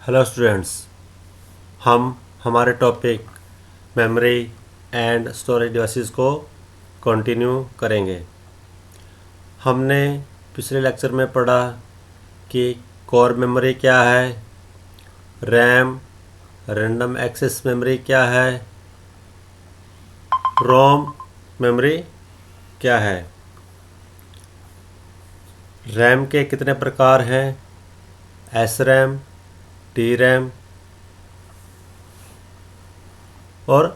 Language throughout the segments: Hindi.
हेलो स्टूडेंट्स, हम हमारे topic memory and storage devices को कंटिन्यू करेंगे। हमने पिछले लेक्चर में पढ़ा कि कोर मेमोरी क्या है, रैम, रैंडम एक्सेस मेमोरी क्या है, रोम मेमोरी क्या है। रैम के कितने प्रकार हैं, एस रैम, डी रैम और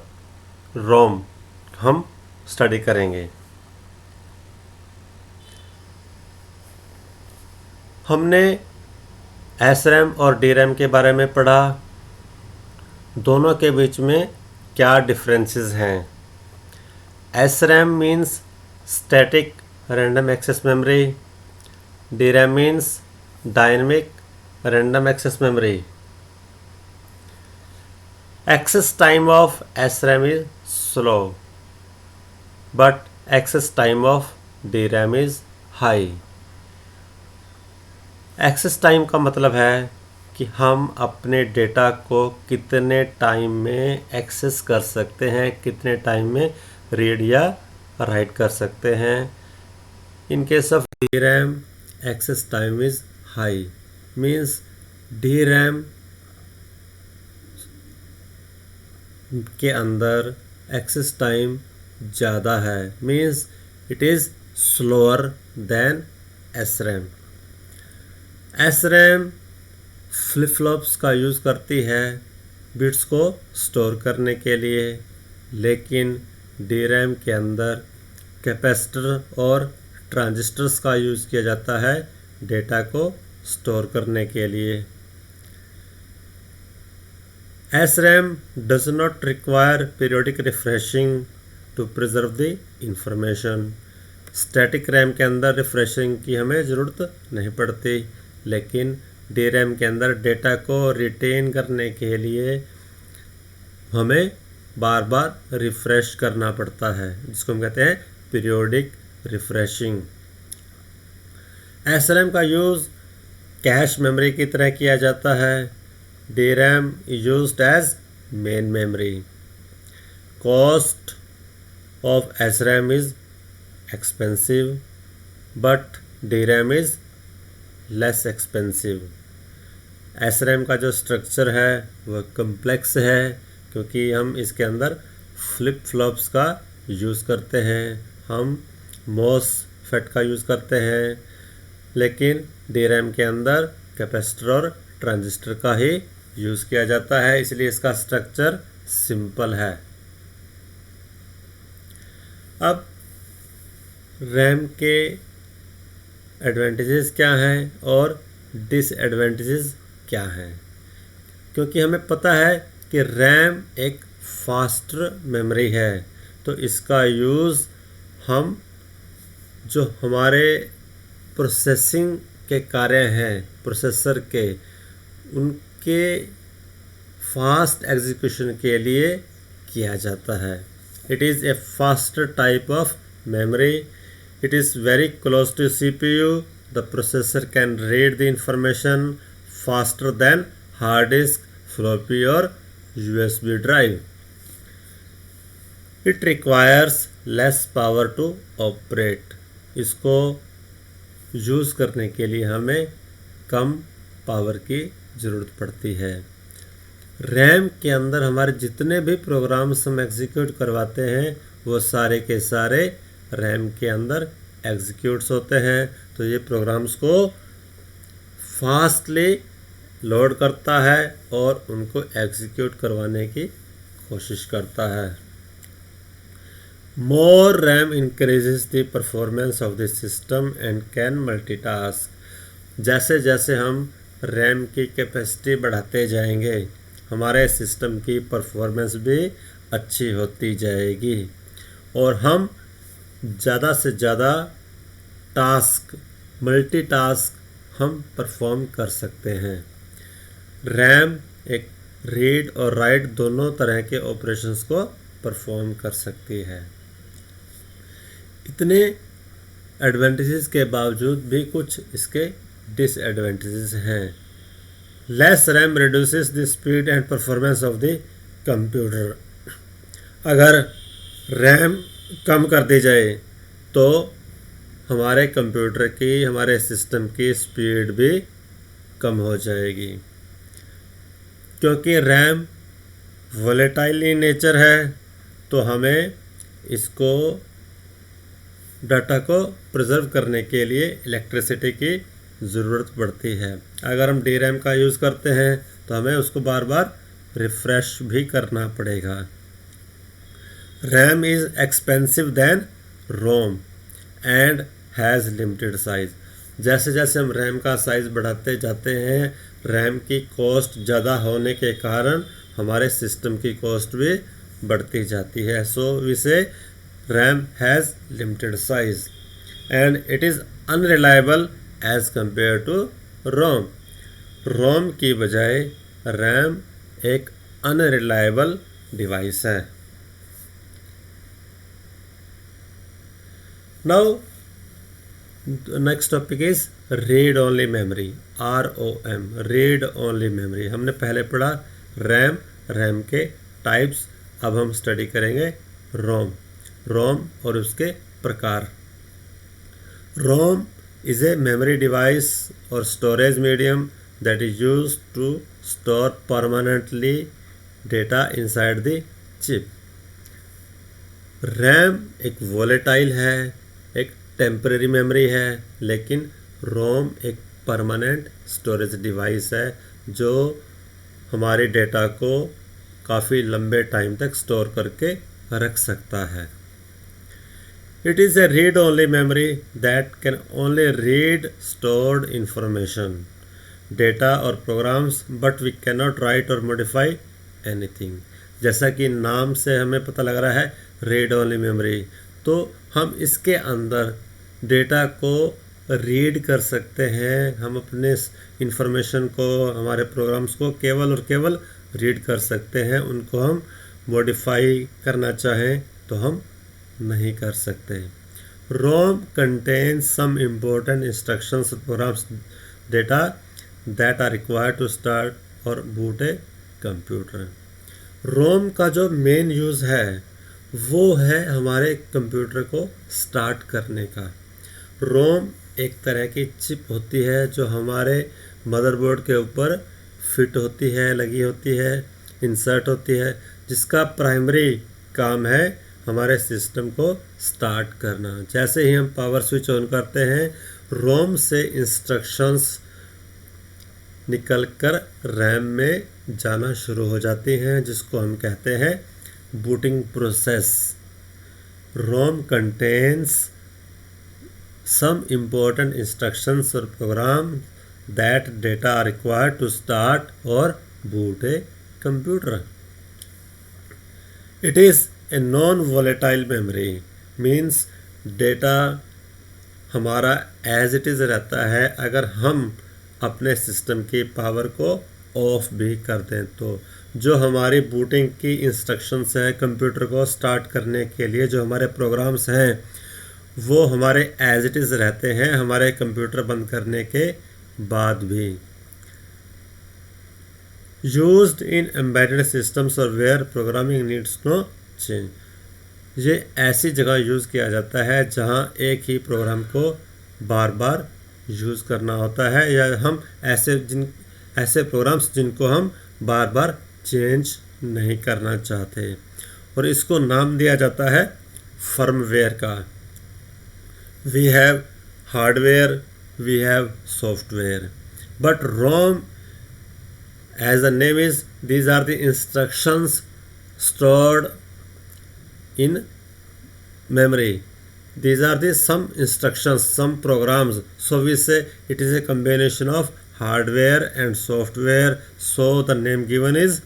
रोम हम स्टडी करेंगे। हमने एस रैम और डी रैम के बारे में पढ़ा, दोनों के बीच में क्या डिफरेंसेस हैं। S RAM means static random access memory, D RAM means dynamic random access memory. Access time of S RAM is slow but access time of D RAM is high. Access time का मतलब है कि हम अपने डेटा को कितने टाइम में एक्सेस कर सकते हैं, कितने टाइम में रीड या राइट कर सकते हैं। In case of D RAM access time is high, means D RAM के अंदर एक्सेस टाइम ज़्यादा है, means it is slower than S RAM. S RAM flip flops का यूज़ करती है बिट्स को स्टोर करने के लिए, लेकिन डी रैम के अंदर कैपेसिटर और ट्रांजिस्टर्स का यूज़ किया जाता है डेटा को स्टोर करने के लिए। S RAM does not require periodic refreshing to preserve the information. Static RAM के अंदर रिफ्रेशिंग की हमें ज़रूरत नहीं पड़ती, लेकिन डी रैम के अंदर डेटा को रिटेन करने के लिए हमें बार बार रिफ़्रेश करना पड़ता है, जिसको हम कहते हैं पीरियोडिक रिफ़्रेशिंग। एस रैम का यूज़ कैश मेमोरी की तरह किया जाता है। D RAM is used as main memory. Cost of S RAM is expensive but D RAM is less expensive. S RAM का जो स्ट्रक्चर है वह कम्प्लेक्स है, क्योंकि हम इसके अंदर फ्लिप फ्लॉप्स का यूज़ करते हैं, हम मॉसफेट का यूज़ करते हैं, लेकिन डी रैम के अंदर कैपेसिटर और ट्रांजिस्टर का ही यूज़ किया जाता है, इसलिए इसका स्ट्रक्चर सिंपल है। अब रैम के एडवांटेजेस क्या हैं और डिसएडवांटेजेस क्या हैं, क्योंकि हमें पता है कि रैम एक फास्टर मेमोरी है, तो इसका यूज़ हम जो हमारे प्रोसेसिंग के कार्य हैं प्रोसेसर के, उनके फास्ट एग्जीक्यूशन के लिए किया जाता है। It is A faster type of memory. It is very close to CPU. The processor can read the information faster than hard disk, floppy or USB drive. It requires less power to operate. इसको यूज़ करने के लिए हमें कम पावर की ज़रूरत पड़ती है। रैम के अंदर हमारे जितने भी प्रोग्राम्स हम एग्जीक्यूट करवाते हैं वो सारे के सारे रैम के अंदर एग्जीक्यूट्स होते हैं, तो ये प्रोग्राम्स को फास्टली लोड करता है और उनको एग्जीक्यूट करवाने की कोशिश करता है। More RAM increases the performance of the system and can multitask. जैसे जैसे हम रैम की कैपेसिटी बढ़ाते जाएंगे, हमारे सिस्टम की परफॉर्मेंस भी अच्छी होती जाएगी और हम ज़्यादा से ज़्यादा टास्क, मल्टीटास्क हम परफॉर्म कर सकते हैं। रैम एक रीड और राइट दोनों तरह के ऑपरेशंस को परफॉर्म कर सकती है। इतने एडवांटेजेस के बावजूद भी कुछ इसके डिसएडवांटेजेस हैं, less RAM reduces the speed and performance of the computer. अगर रैम कम कर दी जाए तो हमारे कंप्यूटर की, हमारे सिस्टम की स्पीड भी कम हो जाएगी, क्योंकि रैम वोलेटाइल इन नेचर है, तो हमें इसको, डाटा को प्रिजर्व करने के लिए इलेक्ट्रिसिटी की ज़रूरत पड़ती है। अगर हम डी रैम का यूज़ करते हैं तो हमें उसको बार बार रिफ़्रेश भी करना पड़ेगा। RAM is expensive than ROM and has limited size. जैसे जैसे हम रैम का साइज़ बढ़ाते जाते हैं, रैम की कॉस्ट ज़्यादा होने के कारण हमारे सिस्टम की कॉस्ट भी बढ़ती जाती है। So we say RAM has limited size and it is unreliable as compare to ROM. ROM की बजाय रैम एक अनरिलायबल डिवाइस है। Now next topic is read only memory, ROM, read only memory. हमने पहले पढ़ा रैम, रैम के टाइप्स, अब हम स्टडी करेंगे रोम, रोम और उसके प्रकार। रोम is a memory device or storage medium that is used to store permanently data inside the chip. RAM एक वोलेटाइल है, एक टेम्परेरी मेमोरी है, लेकिन रोम एक परमानेंट स्टोरेज डिवाइस है जो हमारे डेटा को काफ़ी लंबे टाइम तक स्टोर करके रख सकता है। It is a read-only memory that can only read stored information, data or programs, but we cannot write or modify anything. जैसा कि नाम से हमें पता लग रहा है रीड ओनली मेमोरी, तो हम इसके अंदर डेटा को रीड कर सकते हैं, हम अपने इंफॉर्मेशन को, हमारे प्रोग्राम्स को केवल और केवल रीड कर सकते हैं। उनको हम मॉडिफाई करना चाहें तो हम नहीं कर सकते। ROM contains some important instructions programs data that are required to start और बूट ए कंप्यूटर। रोम का जो मेन यूज़ है वो है हमारे कंप्यूटर को स्टार्ट करने का। रोम एक तरह की चिप होती है जो हमारे मदरबोर्ड के ऊपर फिट होती है, लगी होती है, इंसर्ट होती है, जिसका प्राइमरी काम है हमारे सिस्टम को स्टार्ट करना। जैसे ही हम पावर स्विच ऑन करते हैं, रोम से इंस्ट्रक्शंस निकलकर रैम में जाना शुरू हो जाती हैं, जिसको हम कहते हैं booting process. ROM contains some important instructions और program that data are required to start और boot a computer. It is a non volatile memory, means data हमारा एज इट इज़ रहता है। अगर हम अपने सिस्टम की पावर को ऑफ भी कर दें तो जो हमारी बूटिंग की इंस्ट्रक्शंस हैं कंप्यूटर को स्टार्ट करने के लिए, जो हमारे प्रोग्राम्स हैं वो हमारे एज इट इज़ रहते हैं हमारे कंप्यूटर बंद करने के बाद भी। यूज्ड इन एम्बेडेड सिस्टम्स और where programming needs no change. ये ऐसी जगह यूज़ किया जाता है जहाँ एक ही प्रोग्राम को बार बार यूज़ करना होता है, या हम ऐसे प्रोग्राम्स जिनको हम बार बार चेंज नहीं करना चाहते, और इसको नाम दिया जाता है फर्मवेयर का। We have hardware, we have software, but ROM as the name is, these are the instructions stored in memory. These are the some instructions, some programs. So we say it is a combination of hardware and software. So the name given is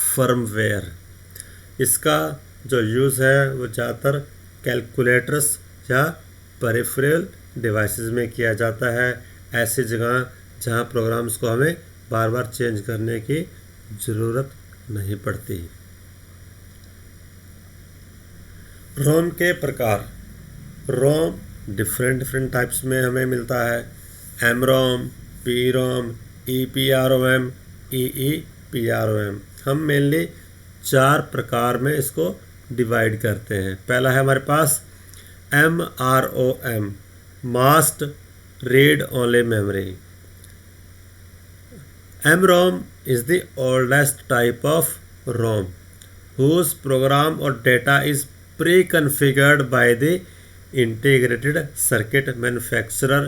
firmware. इसका जो यूज़ है वो ज़्यादातर कैलकुलेटर्स या पेरिफेरल डिवाइसेस में किया जाता है, ऐसी जगह जहाँ प्रोग्राम्स को हमें बार बार चेंज करने की ज़रूरत नहीं पड़ती। रोम के प्रकार। रोम डिफरेंट टाइप्स में हमें मिलता है। एम रोम, पी रोम, EPROM, EEPROM। हम मेनली 4 प्रकार में इसको डिवाइड करते हैं। पहला है हमारे पास MROM, masked read only memory. MROM is the oldest type of ROM whose program or data is pre-configured by the integrated circuit manufacturer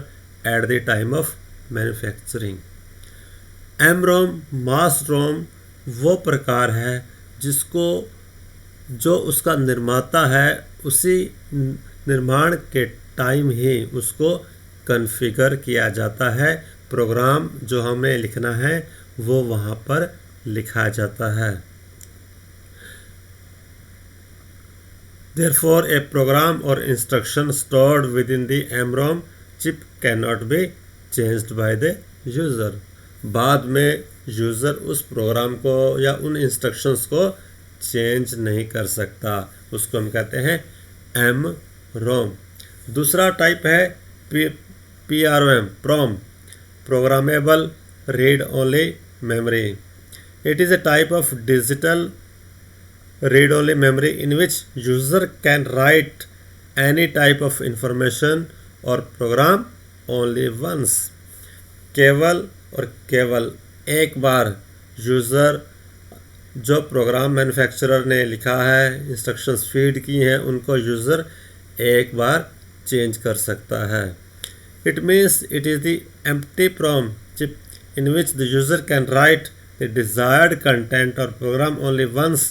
at the time of manufacturing। MROM masked ROM वो प्रकार है जिसको जो उसका निर्माता है उसी निर्माण के टाइम ही उसको कॉन्फ़िगर किया जाता है। प्रोग्राम जो हमें लिखना है वो वहाँ पर लिखा जाता है। Therefore, a program or instruction stored within the MROM chip cannot be changed by the user। बाद में यूज़र उस प्रोग्राम को या उन इंस्ट्रक्शंस को चेंज नहीं कर सकता, उसको हम कहते हैं MROM। दूसरा टाइप है PROM, programmable read only memory. It is a type of digital read only memory in which user can write any type of information or program only once। केवल और केवल एक बार यूज़र जो प्रोग्राम मैन्युफैक्चरर ने लिखा है, इंस्ट्रक्शंस फीड की हैं, उनको यूज़र एक बार चेंज कर सकता है। It means it is the empty PROM chip in which the user can write the desired content or program only once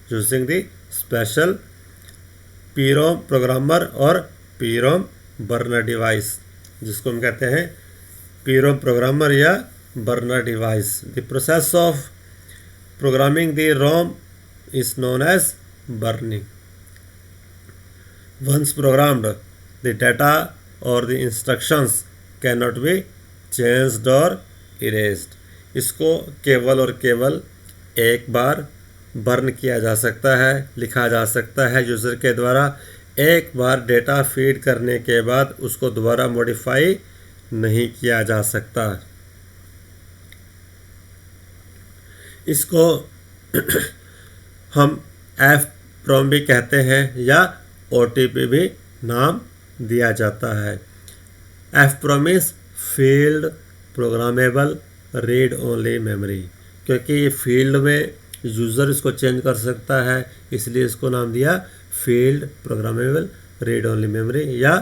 using the special PROM programmer और PROM burner device, जिसको हम कहते हैं PROM programmer या burner device। The process of programming the ROM is known as burning। Once programmed, the data or the instructions cannot be changed or erased। इसको केवल और केवल एक बार बर्न किया जा सकता है, लिखा जा सकता है यूज़र के द्वारा। एक बार डेटा फीड करने के बाद उसको दोबारा मॉडिफाई नहीं किया जा सकता। इसको हम FPROM भी कहते हैं या OTP भी नाम दिया जाता है। FPROM is field programmable read only memory, क्योंकि ये फील्ड में यूज़र इसको चेंज कर सकता है, इसलिए इसको नाम दिया field programmable read only memory या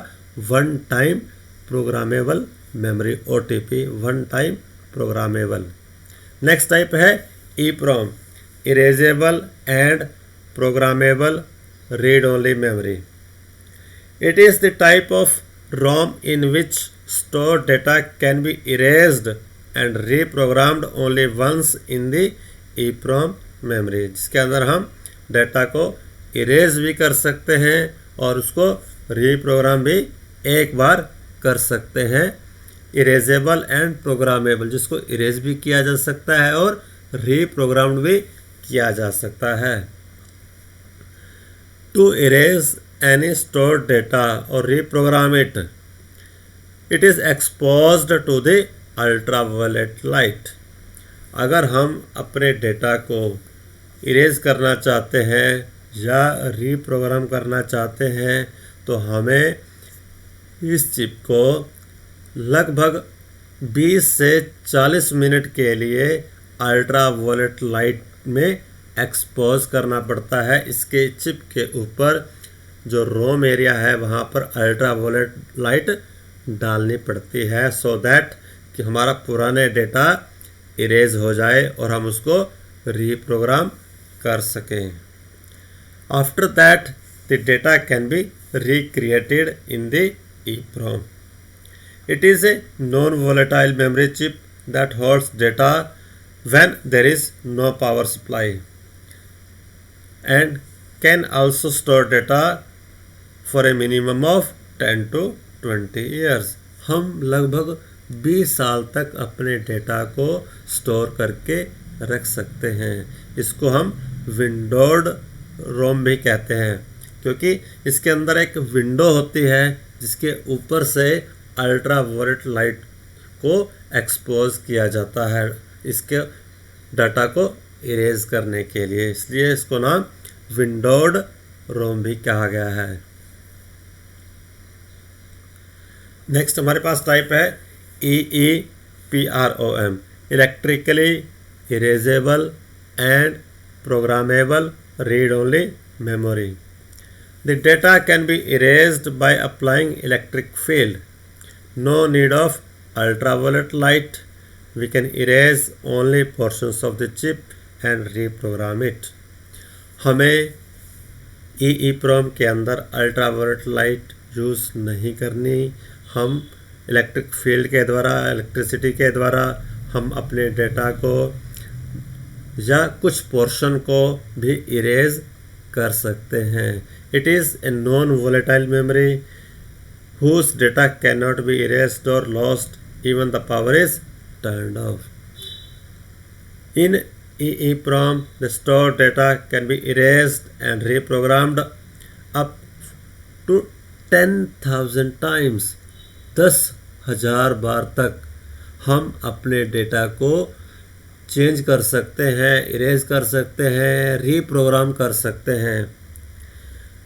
one time programmable memory, OTP, one time programmable. Next type है EPROM, erasable and programmable read only memory. It is the type of ROM in which stored data can be erased and reprogrammed only once in the EPROM memory, जिसके अंदर हम डेटा को इरेज भी कर सकते हैं और उसको रीप्रोग्राम भी एक बार कर सकते हैं। इरेजेबल एंड प्रोग्रामेबल, जिसको इरेज भी किया जा सकता है और रीप्रोग्राम्ड भी किया जा सकता है। To erase any stored data or reprogram it, it is exposed to the ultraviolet light। अगर हम अपने डेटा को इरेज करना चाहते हैं या रीप्रोग्राम करना चाहते हैं तो हमें इस चिप को लगभग 20 से 40 मिनट के लिए अल्ट्रावायलेट लाइट में एक्सपोज करना पड़ता है। इसके चिप के ऊपर जो रोम एरिया है वहाँ पर अल्ट्रावायलेट लाइट डालनी पड़ती है, सो दैट कि हमारा पुराने डेटा इरेज हो जाए और हम उसको रीप्रोग्राम कर सकें। After that the data can be recreated in the EPROM। It is a non volatile memory chip that holds data when there is no power supply and can also store data for a minimum of 10 to 20 years। हम लगभग 20 साल तक अपने डेटा को स्टोर करके रख सकते हैं। इसको हम विंडोड रोम भी कहते हैं, क्योंकि इसके अंदर एक विंडो होती है जिसके ऊपर से अल्ट्रावायलेट लाइट को एक्सपोज किया जाता है। इसके डाटा को इरेज करने के लिए, इसलिए इसको नाम विंडोड रोम भी कहा गया है। नेक्स्ट हमारे पास टाइप है EEPROM, electrically erasable and programmable read only memory. The data can be erased by applying electric field. No need of ultraviolet light. We can erase only portions of the chip and reprogram it. हमें EEPROM के अंदर अल्ट्रावायलेट लाइट यूज़ नहीं करनी। हम इलेक्ट्रिक फील्ड के द्वारा, इलेक्ट्रिसिटी के द्वारा हम अपने डेटा को या कुछ पोर्शन को भी इरेज कर सकते हैं। It is a non-volatile memory whose data cannot be erased or lost even the power is turned off. In EEPROM, the stored data can be erased and reprogrammed up to 10,000 times. 10,000 बार तक हम अपने डेटा को चेंज कर सकते हैं, इरेज कर सकते हैं, रीप्रोग्राम कर सकते हैं।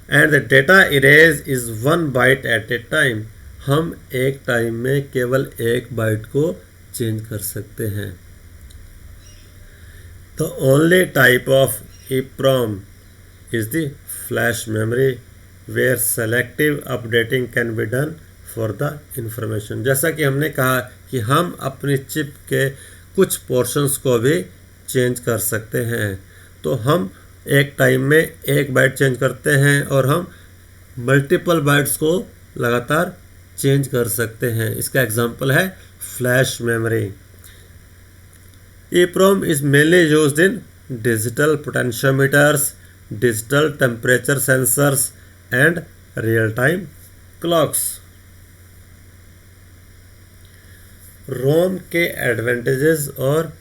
And the data erase is 1 byte at a time. हम एक टाइम में केवल 1 बाइट को चेंज कर सकते हैं। The only type of EEPROM is the flash memory where selective updating can be done for the information. जैसा कि हमने कहा कि हम अपनी चिप के कुछ पोर्शंस को भी चेंज कर सकते हैं, तो हम एक टाइम में 1 बाइट चेंज करते हैं और हम मल्टीपल बाइट्स को लगातार चेंज कर सकते हैं। इसका एग्जांपल है flash memory. EEPROM is mainly used in digital potentiometers, digital temperature sensors and real time clocks. ROM के एडवांटेजेस और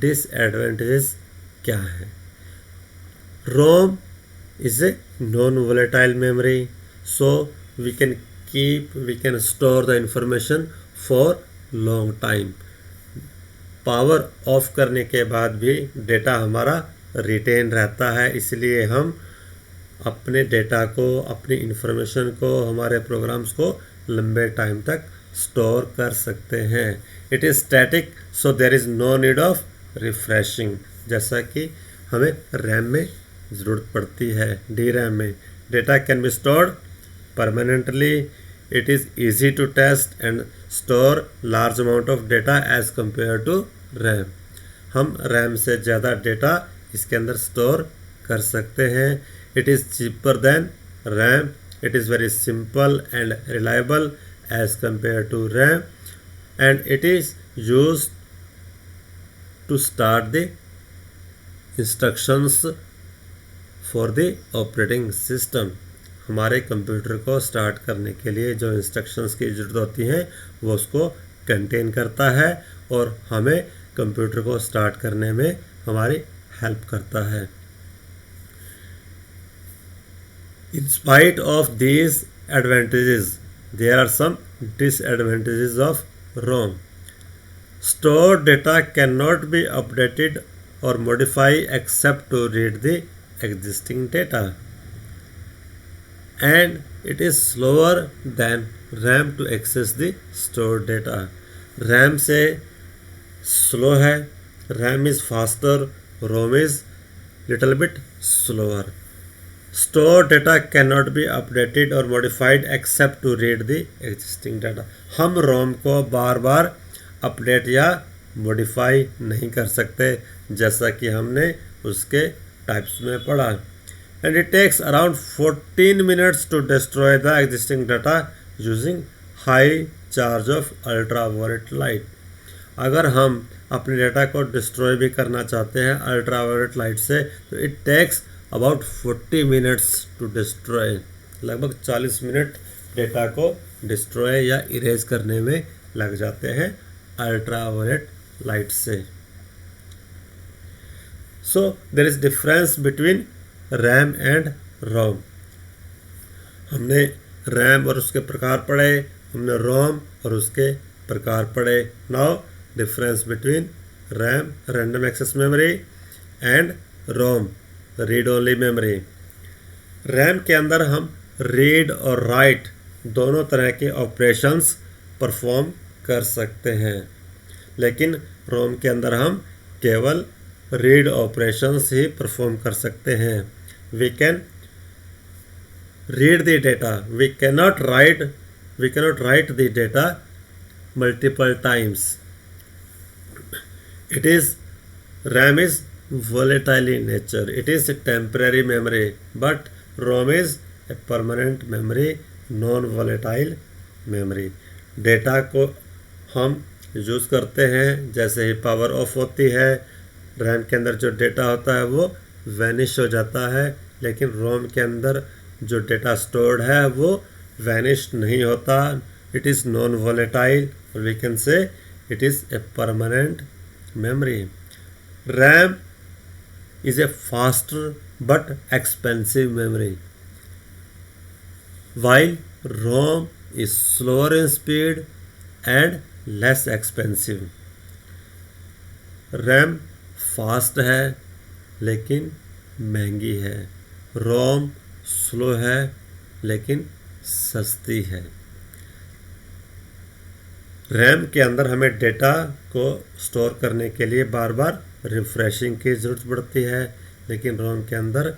डिसएडवांटेजेस क्या हैं? ROM is a non-volatile memory, so we can store the information for long time. Power of करने के बाद भी डेटा हमारा रिटेन रहता है, इसलिए हम अपने डेटा को, अपनी इंफॉर्मेशन को, हमारे प्रोग्राम्स को लंबे टाइम तक स्टोर कर सकते हैं। It is static, so there is no need of refreshing, जैसा कि हमें रैम में ज़रूरत पड़ती है। DRAM में data can be stored permanently. It is easy to test and store large amount of data as compare to RAM. हम रैम से ज़्यादा डेटा इसके अंदर स्टोर कर सकते हैं। It is cheaper than RAM. It is very simple and reliable as compare to RAM, and it is used to start the instructions for the operating system. हमारे कंप्यूटर को स्टार्ट करने के लिए जो इंस्ट्रक्शंस की ज़रूरत होती हैं वो उसको कंटेन करता है और हमें कंप्यूटर को स्टार्ट करने में हमारी हेल्प करता है। In spite of these advantages, there are some disadvantages of ROM. Stored data can not be updated or modify except to read the existing data, and it is slower than RAM to access the stored data. RAM से slow है, RAM is faster, ROM is little bit slower. Stored data cannot be updated or modified except to read the existing data. हम ROM को बार बार अपडेट या मॉडिफाई नहीं कर सकते, जैसा कि हमने उसके टाइप्स में पढ़ा। And it takes around 14 minutes to destroy the existing data using high charge of ultraviolet light. अगर हम अपने डाटा को डिस्ट्रॉय भी करना चाहते हैं अल्ट्रावायलेट लाइट से, तो it takes about 40 minutes to destroy. लगभग 40 मिनट डेटा को डिस्ट्रॉय या इरेज करने में लग जाते हैं अल्ट्रावायलेट लाइट से। So there is difference between RAM and ROM. हमने रैम और उसके प्रकार पढ़े, हमने रोम और उसके प्रकार पढ़े। Now difference between RAM random access memory and ROM read only memory. RAM के अंदर हम रीड और राइट दोनों तरह के ऑपरेशंस परफॉर्म कर सकते हैं, लेकिन रोम के अंदर हम केवल रीड ऑपरेशंस ही परफॉर्म कर सकते हैं। We can read the data, we cannot write the data multiple times. It is RAM is volatile in nature. It is a temporary memory, but ROM is a permanent memory, non-volatile memory. Data को हम यूज़ करते हैं, जैसे ही पावर ऑफ होती है रैम के अंदर जो डेटा होता है वो वैनिश हो जाता है, लेकिन रोम के अंदर जो डेटा स्टोर्ड है वो वैनिश नहीं होता। It is non-volatile, or we can say it is a permanent memory. RAM is a faster but expensive memory, while ROM is slower in speed and less expensive. RAM fast है लेकिन महंगी है, रोम स्लो है लेकिन सस्ती है। रैम के अंदर हमें डेटा को स्टोर करने के लिए बार बार रिफ्रेशिंग की ज़रूरत पड़ती है, लेकिन रोम के अंदर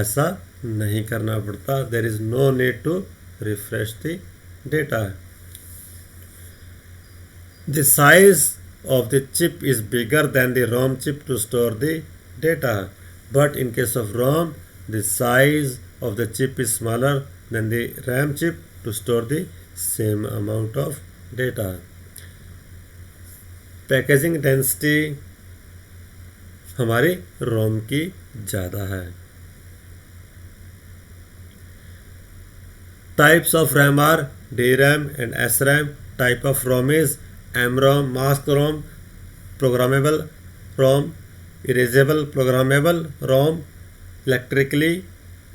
ऐसा नहीं करना पड़ता। There is no need to refresh the data. The size of the chip is bigger than the ROM chip to store the data, but in case of ROM the size of the chip is smaller than the RAM chip to store the same amount of data. Packaging density हमारी रोम की ज़्यादा है। Types of RAM are D RAM and S RAM. Type of ROM is M ROM, mask ROM, programmable ROM, erasable programmable ROM, electrically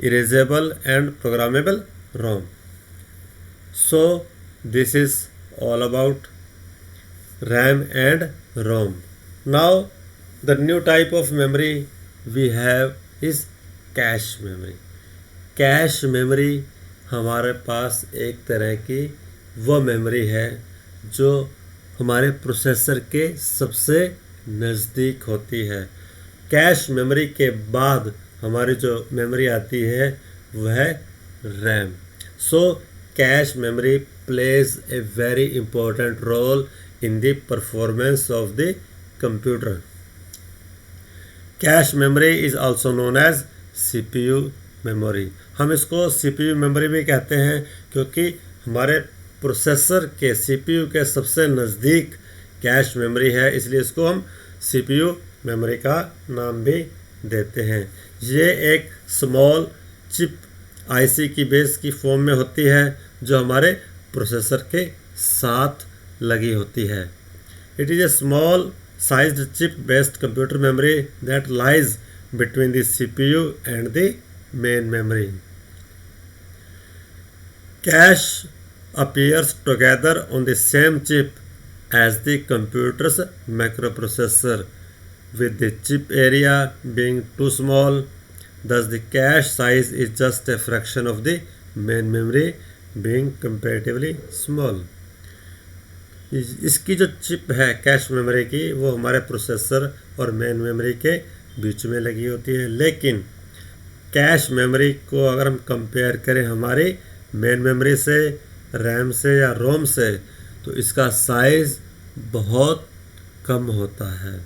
erasable and programmable ROM. So this is all about RAM and ROM. Now the new type of memory we have is cache memory. Cache memory हमारे पास एक तरह की वो मेमोरी है जो हमारे प्रोसेसर के सबसे नज़दीक होती है। कैश मेमोरी के बाद हमारी जो मेमोरी आती है वह है RAM. So cache memory plays a very important role in the performance of the computer. Cache memory is also known as CPU memory. हम इसको CPU memory भी कहते हैं क्योंकि हमारे प्रोसेसर के CPU के सबसे नज़दीक कैश मेमोरी है, इसलिए इसको हम CPU मेमोरी का नाम भी देते हैं। ये एक स्मॉल चिप IC की बेस की फॉर्म में होती है जो हमारे प्रोसेसर के साथ लगी होती है। It is A small sized chip based computer memory that lies between the CPU and the main memory. Cash appears together on the same chip as the computer's microprocessor, with the chip area being too small. Thus the cache size is just a fraction of the main memory being comparatively small. इसकी जो चिप है कैश मेमोरी की वो हमारे प्रोसेसर और मेन मेमोरी के बीच में लगी होती है, लेकिन कैश मेमोरी को अगर हम कंपेयर करें हमारी मेन मेमोरी से, रैम से या रोम से, तो इसका साइज़ बहुत कम होता है।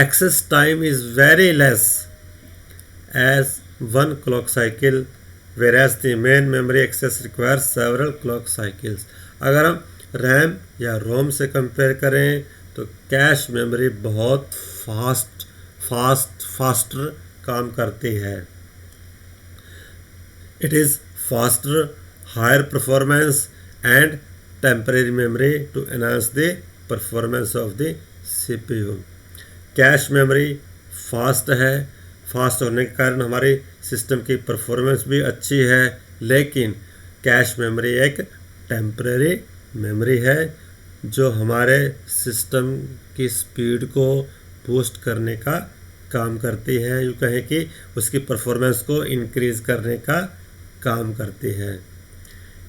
Access time is very less as 1 clock cycle, whereas the main memory access requires several clock cycles. अगर हम रैम या रोम से कंपेयर करें तो कैश मेमोरी बहुत फास्टर काम करती है। It is faster, higher performance and temporary memory to enhance the performance of the CPU। Cache memory fast है, फास्ट होने के कारण हमारी सिस्टम की परफॉर्मेंस भी अच्छी है, लेकिन कैश मेमोरी एक टेम्परेरी मेमोरी है जो हमारे सिस्टम की स्पीड को बूस्ट करने का काम करती है, यूँ कहें कि उसकी परफॉर्मेंस को इंक्रीज करने का काम करती है।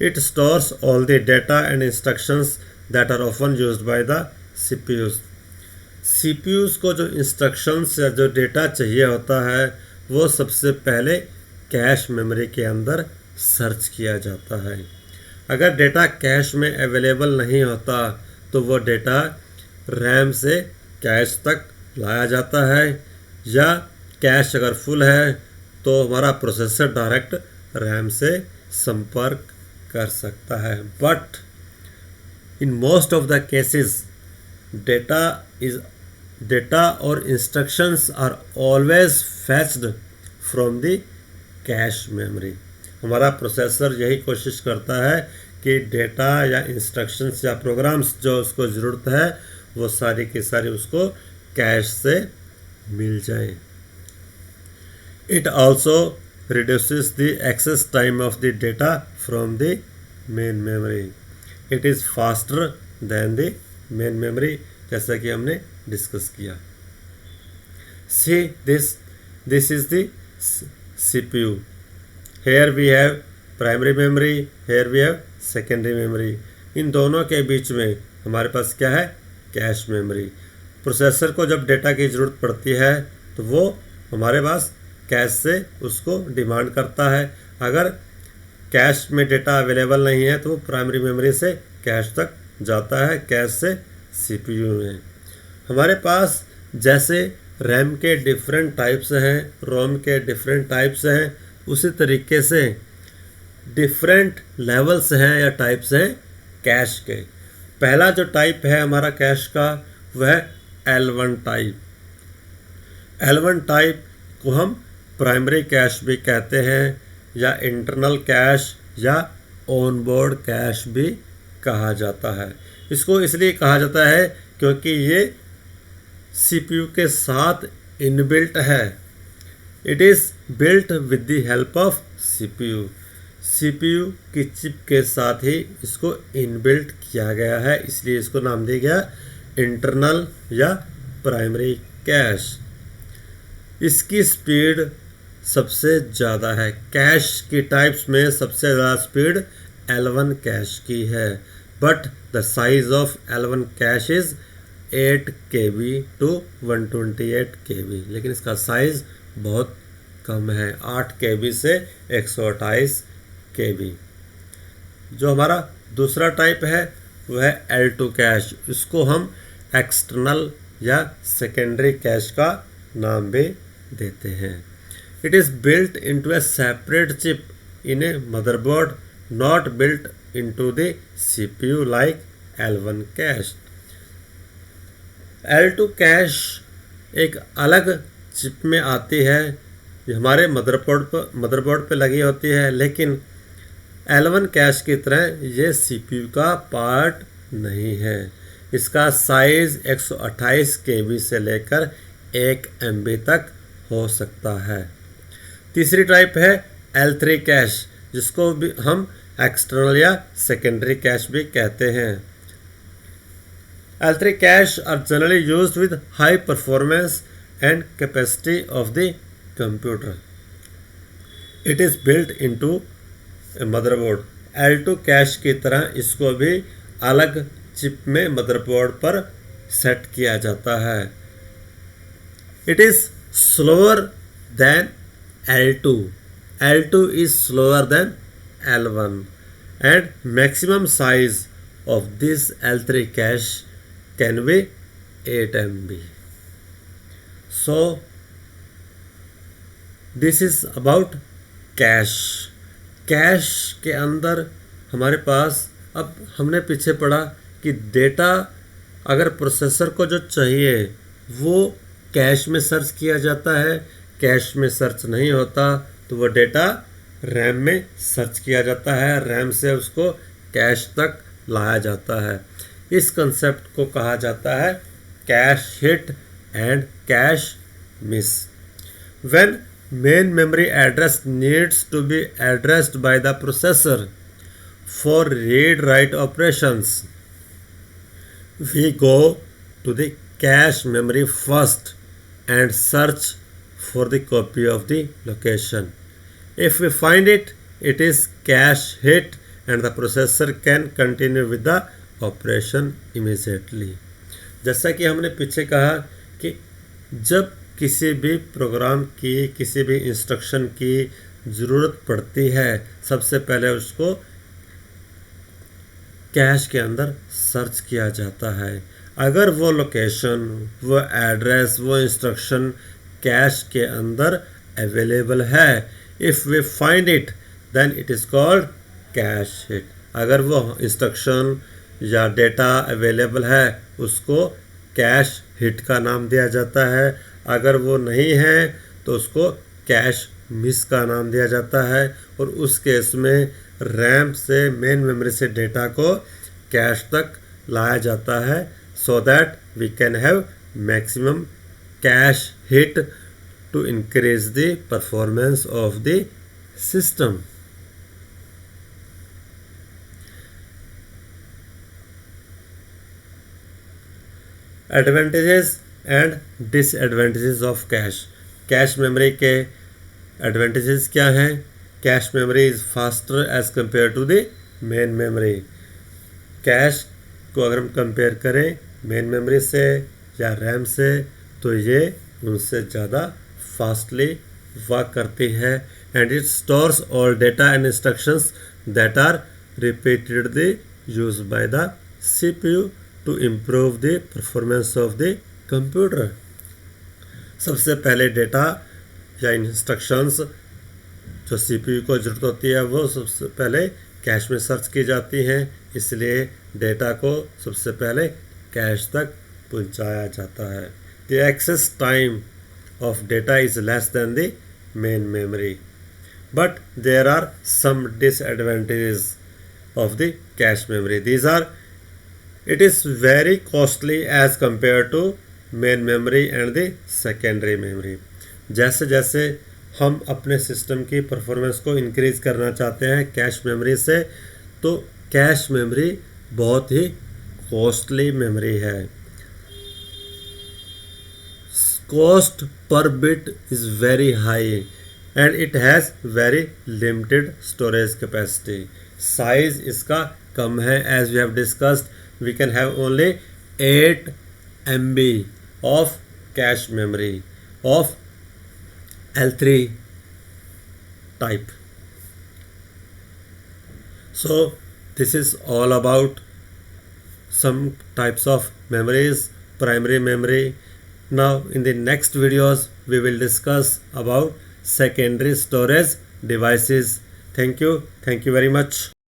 It stores all the data and instructions that are often used by the CPUs. CPUs को जो इंस्ट्रक्शंस या जो डेटा चाहिए होता है वो सबसे पहले कैश मेमोरी के अंदर सर्च किया जाता है। अगर डेटा कैश में अवेलेबल नहीं होता तो वो डेटा रैम से कैश तक लाया जाता है, या कैश अगर फुल है तो हमारा प्रोसेसर डायरेक्ट रैम से संपर्क कर सकता है। But in most of the cases data और instructions are always fetched from the cache memory. हमारा प्रोसेसर यही कोशिश करता है कि डेटा या इंस्ट्रक्शंस या प्रोग्राम्स जो उसको ज़रूरत है वो सारी की सारी उसको कैश से मिल जाए। It also reduces the access time of the data from the main memory. It is faster than the main memory, जैसा कि हमने डिस्कस किया। See this is the CPU. Here we have primary memory, here we have secondary memory. इन दोनों के बीच में हमारे पास क्या है? Cache memory. प्रोसेसर को जब डेटा की ज़रूरत पड़ती है तो वो हमारे पास कैश से उसको डिमांड करता है। अगर कैश में डेटा अवेलेबल नहीं है तो वो प्राइमरी मेमोरी से कैश तक जाता है, कैश से सीपीयू में। हमारे पास जैसे रैम के डिफरेंट टाइप्स हैं, रोम के डिफरेंट टाइप्स हैं, उसी तरीके से डिफरेंट लेवल्स हैं या टाइप्स हैं कैश के। पहला जो टाइप है हमारा कैश का वह L1 टाइप। L1 टाइप को हम प्राइमरी कैश भी कहते हैं, या इंटरनल कैश या ऑनबोर्ड कैश भी कहा जाता है। इसको इसलिए कहा जाता है क्योंकि ये सीपीयू के साथ इनबिल्ट है। It is built with the help of CPU. CPU की चिप के साथ ही इसको इनबिल्ट किया गया है, इसलिए इसको नाम दिया गया इंटरनल या प्राइमरी कैश। इसकी स्पीड सबसे ज़्यादा है। कैश की टाइप्स में सबसे ज़्यादा स्पीड L1 कैश की है, but the size of L1 cash is 8 KB to 128 KB, लेकिन इसका साइज़ बहुत कम है, 8 KB से 128 KB। जो हमारा दूसरा टाइप है वह है L2 कैश। इसको हम एक्सटर्नल या सेकेंडरी कैश का नाम भी देते हैं। It is built into A separate chip in A motherboard, not built into the CPU like L1 cash. L2 cash एक अलग चिप में आती है, ये हमारे मदरबोर्ड पे लगी होती है, लेकिन L1 कैश की तरह ये सीपीयू का पार्ट नहीं है। इसका साइज़ 128 KB से लेकर 1 MB तक हो सकता है। तीसरी टाइप है L3 कैश, जिसको भी हम एक्सटर्नल या सेकेंडरी कैश भी कहते हैं। L3 cache are generally used with high performance and capacity of the computer. It is built into motherboard. L2 cache की तरह इसको भी अलग चिप में मदरबोर्ड पर सेट किया जाता है। It is slower than L2. L2 is slower than L1, and maximum size of this L3 cache can be 8 MB. So this is about cache. Cash के अंदर हमारे पास अब हमने पीछे पढ़ा कि डेटा अगर प्रोसेसर को जो चाहिए वो कैश में सर्च किया जाता है, कैश में सर्च नहीं होता तो वो डेटा रैम में सर्च किया जाता है, रैम से उसको कैश तक लाया जाता है। इस कंसेप्ट को कहा जाता है cache hit and cache miss. When main memory address needs to be addressed by the processor for read write operations, we go to the cache memory first and search for the copy of the location. If we find it, it is cache hit and the processor can continue with the operation immediately. जैसा कि हमने पीछे कहा कि जब किसी भी प्रोग्राम की, किसी भी इंस्ट्रक्शन की ज़रूरत पड़ती है, सबसे पहले उसको कैश के अंदर सर्च किया जाता है. अगर वो लोकेशन, वो एड्रेस, वो इंस्ट्रक्शन कैश के अंदर अवेलेबल है, if we find it then it is called cache hit. अगर वो इंस्ट्रक्शन या डेटा अवेलेबल है उसको कैश हिट का नाम दिया जाता है. अगर वो नहीं है तो उसको कैश मिस का नाम दिया जाता है. और उस केस में रैम से, मेन मेमोरी से डेटा को कैश तक लाया जाता है so that we can have maximum cache hit to increase the performance of the system. Advantages and disadvantages of cache. Cache memory के एडवांटेजेस क्या हैं? Cache memory is faster as compare to the main memory. Cache को अगर हम कंपेयर करें मेन मेमोरी से या रैम से तो ये उनसे ज़्यादा फास्टली वर्क करती है. And it stores all data and instructions that are repeatedly used by the CPU to improve the performance of the computer. सबसे पहले डेटा या इंस्ट्रक्शंस जो CPU को ज़रूरत होती है वो सबसे पहले कैश में सर्च की जाती हैं, इसलिए डेटा को सबसे पहले कैश तक पहुंचाया जाता है. The access time of data is less than the main memory, but there are some disadvantages of the cache memory. These are: it is very costly as compared to main memory and the secondary memory. जैसे जैसे हम अपने सिस्टम की परफॉर्मेंस को इंक्रीज करना चाहते हैं कैश मेमोरी से, तो कैश मेमोरी बहुत ही कॉस्टली मेमोरी है. कॉस्ट पर bit is very high and it has very limited storage capacity. Size इसका कम है. As we have discussed, we can have only 8 MB of cache memory of L3 type. So this is all about some types of memories, primary memory. Now in the next videos we will discuss about secondary storage devices. Thank you very much.